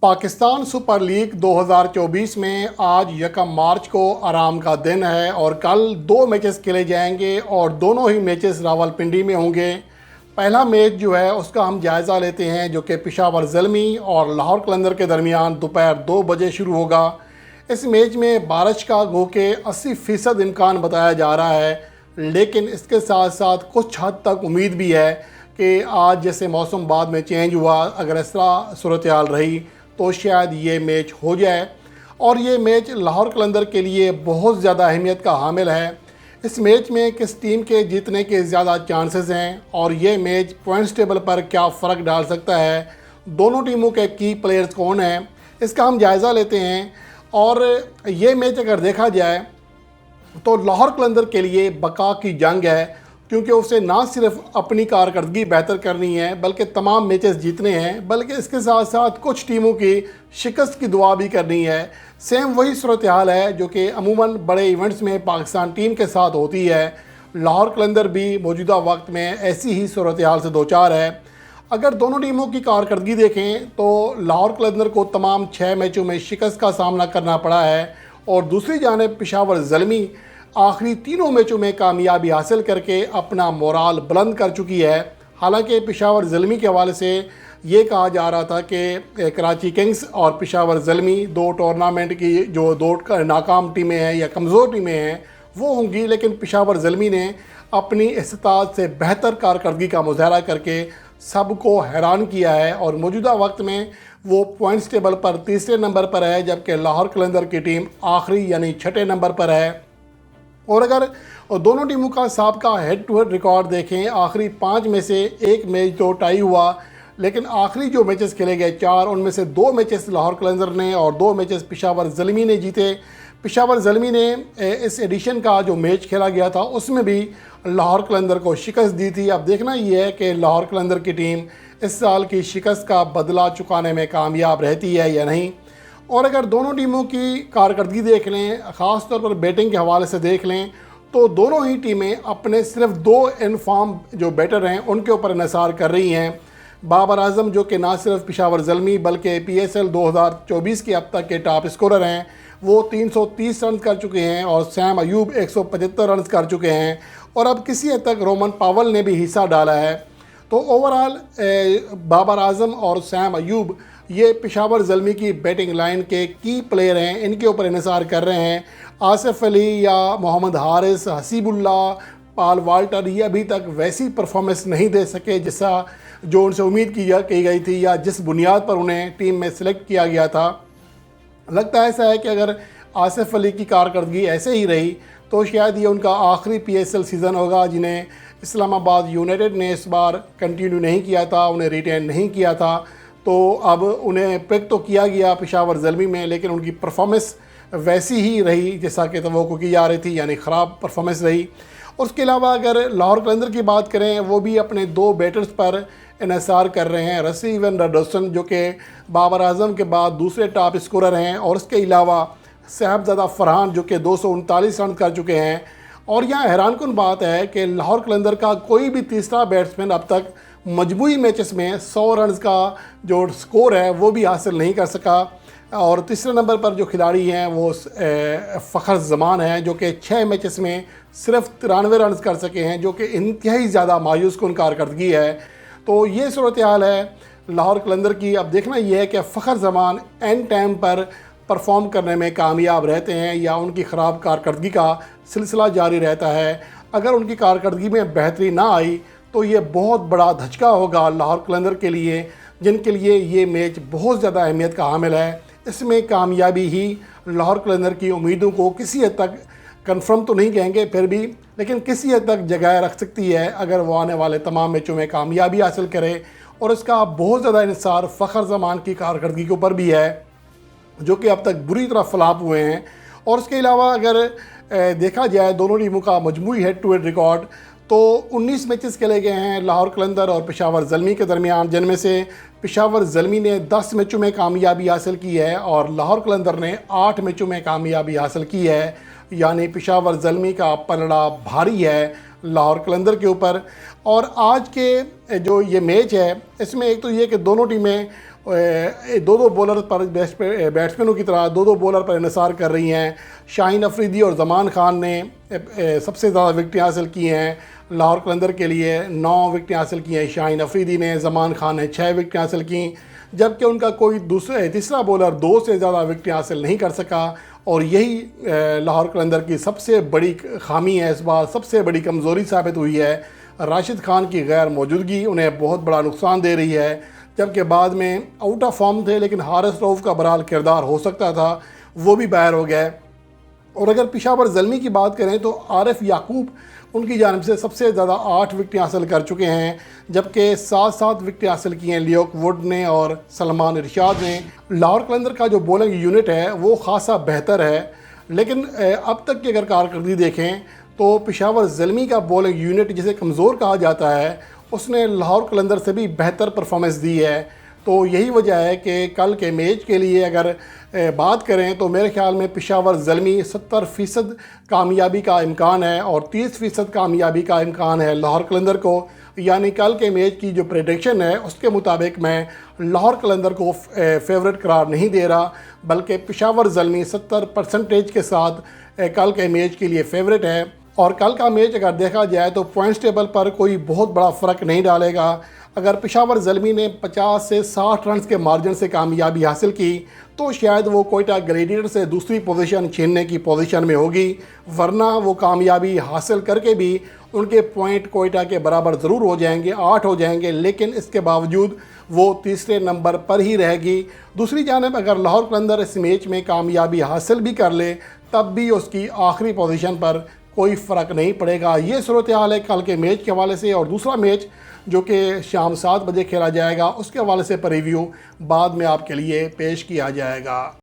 Pakistan super league 2024 में आज 1 मार्च को आराम का दिन है और कल 2 मैचेस खेले जाएंगे और दोनों ही मैचेस रावलपिंडी में होंगे। पहला मैच जो है उसका हम जायज़ा लेते हैं, जो कि पेशावर ज़ल्मी और लाहौर कलंदर के दरमियान दोपहर 2 बजे शुरू होगा। इस मैच में बारिश का गो के 80% इम्कान बताया जा रहा है, लेकिन इसके साथ साथ कुछ हद तक उम्मीद भी है कि आज जैसे मौसम बाद में चेंज हुआ, अगर इस तरह सूरत हाल रही तो शायद ये मैच हो जाए। और ये मैच लाहौर कलंदर के लिए बहुत ज़्यादा अहमियत का हामिल है। इस मैच में किस टीम के जीतने के ज़्यादा चांसेस हैं और ये मैच पॉइंट्स टेबल पर क्या फ़र्क डाल सकता है, दोनों टीमों के की प्लेयर्स कौन हैं, इसका हम जायज़ा लेते हैं। और ये मैच अगर देखा जाए तो लाहौर कलंदर के लिए बका की जंग है, क्योंकि उसे ना सिर्फ अपनी कारकर्दगी बेहतर करनी है बल्कि तमाम मैचेस जीतने हैं, बल्कि इसके साथ साथ कुछ टीमों की शिकस्त की दुआ भी करनी है। सेम वही सूरत हाल है जो कि अमूमन बड़े इवेंट्स में पाकिस्तान टीम के साथ होती है। लाहौर कलंदर भी मौजूदा वक्त में ऐसी ही सूरत हाल से दो चार है। अगर दोनों टीमों की कारकर्दगी देखें तो लाहौर कलंदर को तमाम 6 मैचों में शिकस्त का सामना करना पड़ा है और दूसरी जानिब पेशावर ज़ल्मी आखिरी 3 मैचों में कामयाबी हासिल करके अपना मोराल बुलंद कर चुकी है। हालांकि पेशावर ज़ल्मी के हवाले से ये कहा जा रहा था कि कराची किंग्स और पेशावर ज़ल्मी 2 टूर्नामेंट की जो 2 नाकाम टीमें हैं या कमज़ोर टीमें हैं वो होंगी, लेकिन पेशावर ज़ल्मी ने अपनी इस्तात से बेहतर कारकर्दगी का मुजाहरा करके सबको हैरान किया है और मौजूदा वक्त में वो पॉइंट्स टेबल पर तीसरे नंबर पर है, जबकि लाहौर कलंदर की टीम आखिरी यानी 6ठे नंबर पर है। और अगर दोनों टीमों का साबका हेड टू हेड रिकॉर्ड देखें, आखिरी 5 में से 1 मैच तो टाई हुआ, लेकिन आखिरी जो मैचेस खेले गए 4, उनमें से 2 मैचेस लाहौर कलंदर ने और 2 मैचेस पेशावर ज़ल्मी ने जीते। पेशावर ज़ल्मी ने इस एडिशन का जो मैच खेला गया था उसमें भी लाहौर कलंदर को शिकस्त दी थी। अब देखना ये है कि लाहौर कलंदर की टीम इस साल की शिकस्त का बदला चुकाने में कामयाब रहती है या नहीं। और अगर दोनों टीमों की कारकर्दगी देख लें, ख़ास तौर पर बैटिंग के हवाले से देख लें, तो दोनों ही टीमें अपने सिर्फ 2 इनफॉर्म जो बैटर हैं उनके ऊपर इन्हिसार कर रही हैं। बाबर आजम जो कि ना सिर्फ पेशावर ज़ल्मी बल्कि PSL 2024 के अब तक के टॉप स्कोरर हैं, वो 330 रन कर चुके हैं और सैम अयूब 175 रन कर चुके हैं और अब किसी हद तक रोमन पावल ने भी हिस्सा डाला है। तो ओवरऑल बाबर आजम और सैम अयूब ये पेशावर ज़ल्मी की बैटिंग लाइन के की प्लेयर हैं, इनके ऊपर इन्हिसार कर रहे हैं। आसिफ अली या मोहम्मद हारिस, हसीबुल्ला, पाल वाल्टर ये अभी तक वैसी परफॉर्मेंस नहीं दे सके जैसा जो उनसे उम्मीद की गई थी या जिस बुनियाद पर उन्हें टीम में सिलेक्ट किया गया था। लगता है ऐसा है कि अगर आसिफ अली की कारकर्दगी ऐसे ही रही तो शायद ये उनका आखिरी PSL सीज़न होगा, जिन्हें इस्लामाबाद यूनाइटेड ने इस बार कंटिन्यू नहीं किया था, उन्हें रिटेन नहीं किया था। तो अब उन्हें पिक तो किया गया पेशावर ज़ल्मी में, लेकिन उनकी परफॉर्मेंस वैसी ही रही जैसा कि तवक्को की जा रही थी, यानी ख़राब परफॉर्मेंस रही। और उसके अलावा अगर लाहौर कलंदर की बात करें, वो भी अपने 2 बैटर्स पर इन्हिसार कर रहे हैं। रसीवन रडोसन जो कि बाबर आजम के बाद दूसरे टॉप स्कोरर हैं, और उसके अलावा साहबजादा फरहान जो कि 239 रन कर चुके हैं। और यहाँ हैरानकुन बात है कि लाहौर कलंदर का कोई भी तीसरा बैट्समैन अब तक मजमूई मैचेस में 100 रन का जो स्कोर है वो भी हासिल नहीं कर सका। और तीसरे नंबर पर जो खिलाड़ी हैं वो फ़खर ज़मान हैं, जो कि 6 मैचेस में सिर्फ 93 रन कर सके हैं, जो कि इंतहाई ज़्यादा मायूस कुन कारकर्दगी है। तो ये सूरत हाल है लाहौर कलंदर की। अब देखना यह है कि फ़खर ज़मान एंड टाइम पर परफॉर्म करने में कामयाब रहते हैं या उनकी ख़राब कारकर्दगी का सिलसिला जारी रहता है। अगर उनकी कारकर्दगी में बेहतरी ना आई तो ये बहुत बड़ा धचका होगा लाहौर कलंदर के लिए, जिनके लिए ये मैच बहुत ज़्यादा अहमियत का हामिल है। इसमें कामयाबी ही लाहौर कलंदर की उम्मीदों को किसी हद तक कंफर्म तो नहीं कहेंगे फिर भी, लेकिन किसी हद तक जगह रख सकती है अगर वो आने वाले तमाम मैचों में कामयाबी हासिल करे। और इसका बहुत ज़्यादा इन्हिसार फ़खर ज़मान की कारकर्दगी के ऊपर भी है, जो कि अब तक बुरी तरह फ्लॉप हुए हैं। और उसके अलावा अगर देखा जाए दोनों टीमों का मजमूई हेड टू हेड रिकॉर्ड, तो 19 मैचेस खेले गए हैं लाहौर कलंदर और पेशावर ज़ल्मी के दरमियान, जिनमें से पेशावर ज़ल्मी ने 10 मैचों में कामयाबी हासिल की है और लाहौर कलंदर ने 8 मैचों में कामयाबी हासिल की है। यानी पेशावर ज़ल्मी का पलड़ा भारी है लाहौर कलंदर के ऊपर। और आज के जो ये मैच है इसमें एक तो ये कि दोनों टीमें दो दो बॉलर पर बैट्समैनों की तरह दो दो बॉलर पर इन्हिसार कर रही हैं। शाहीन अफरीदी और जमान खान ने सबसे ज़्यादा विकेटें हासिल की हैं लाहौर कलंदर के लिए। 9 विकेटें हासिल की हैं शाहीन अफरीदी ने, जमान खान ने 6 विकेटें हासिल की, जबकि उनका कोई तीसरा बॉलर 2 से ज़्यादा विकेटें हासिल नहीं कर सका। और यही लाहौर कलंदर की सबसे बड़ी खामी है, इस बार सबसे बड़ी कमज़ोरी साबित हुई है। राशिद खान की गैर मौजूदगी उन्हें बहुत बड़ा नुकसान दे रही है, जबकि बाद में आउट ऑफ फॉर्म थे, लेकिन हारिस रऊफ़ का बहरहाल किरदार हो सकता था, वो भी बाहर हो गए। और अगर पेशावर ज़ल्मी की बात करें तो आरिफ याकूब उनकी जानिब से सबसे ज़्यादा 8 विकेटें हासिल कर चुके हैं, जबकि 7 विकेटें हासिल की हैं लियोक वुड ने और सलमान इरशाद ने। लाहौर कलंदर का जो बॉलिंग यूनिट है वो खासा बेहतर है, लेकिन अब तक की अगर कारकर्दगी देखें तो पेशावर ज़ल्मी का बॉलिंग यूनिट, जिसे कमज़ोर कहा जाता है, उसने लाहौर कलंदर से भी बेहतर परफॉर्मेंस दी है। तो यही वजह है कि कल के मैच के लिए अगर बात करें तो मेरे ख्याल में पेशावर ज़ल्मी 70% कामयाबी का इम्कान है और 30% कामयाबी का इम्कान है लाहौर कलंदर को। यानी कल के मैच की जो प्रेडिक्शन है उसके मुताबिक मैं लाहौर कलंदर को फेवरेट करार नहीं दे रहा, बल्कि पेशावर ज़ल्मी 70% के साथ कल के मैच के लिए फेवरेट है। और कल का मैच अगर देखा जाए तो पॉइंट्स टेबल पर कोई बहुत बड़ा फ़र्क नहीं डालेगा। अगर पेशावर ज़ल्मी ने 50 से 60 रन के मार्जिन से कामयाबी हासिल की तो शायद वो कोयटा ग्लेडिएटर से दूसरी पोजीशन छीनने की पोजीशन में होगी, वरना वो कामयाबी हासिल करके भी उनके पॉइंट कोयटा के बराबर ज़रूर हो जाएंगे, 8 हो जाएंगे, लेकिन इसके बावजूद वो तीसरे नंबर पर ही रहेगी। दूसरी जानिब अगर लाहौर कलंदर इस मैच में कामयाबी हासिल भी कर ले तब भी उसकी आखिरी पोजीशन पर कोई फ़र्क नहीं पड़ेगा। ये सूरत हाल है कल के मैच के हवाले से। और दूसरा मैच जो कि शाम 7 बजे खेला जाएगा उसके हवाले से पर रिव्यू बाद में आपके लिए पेश किया जाएगा।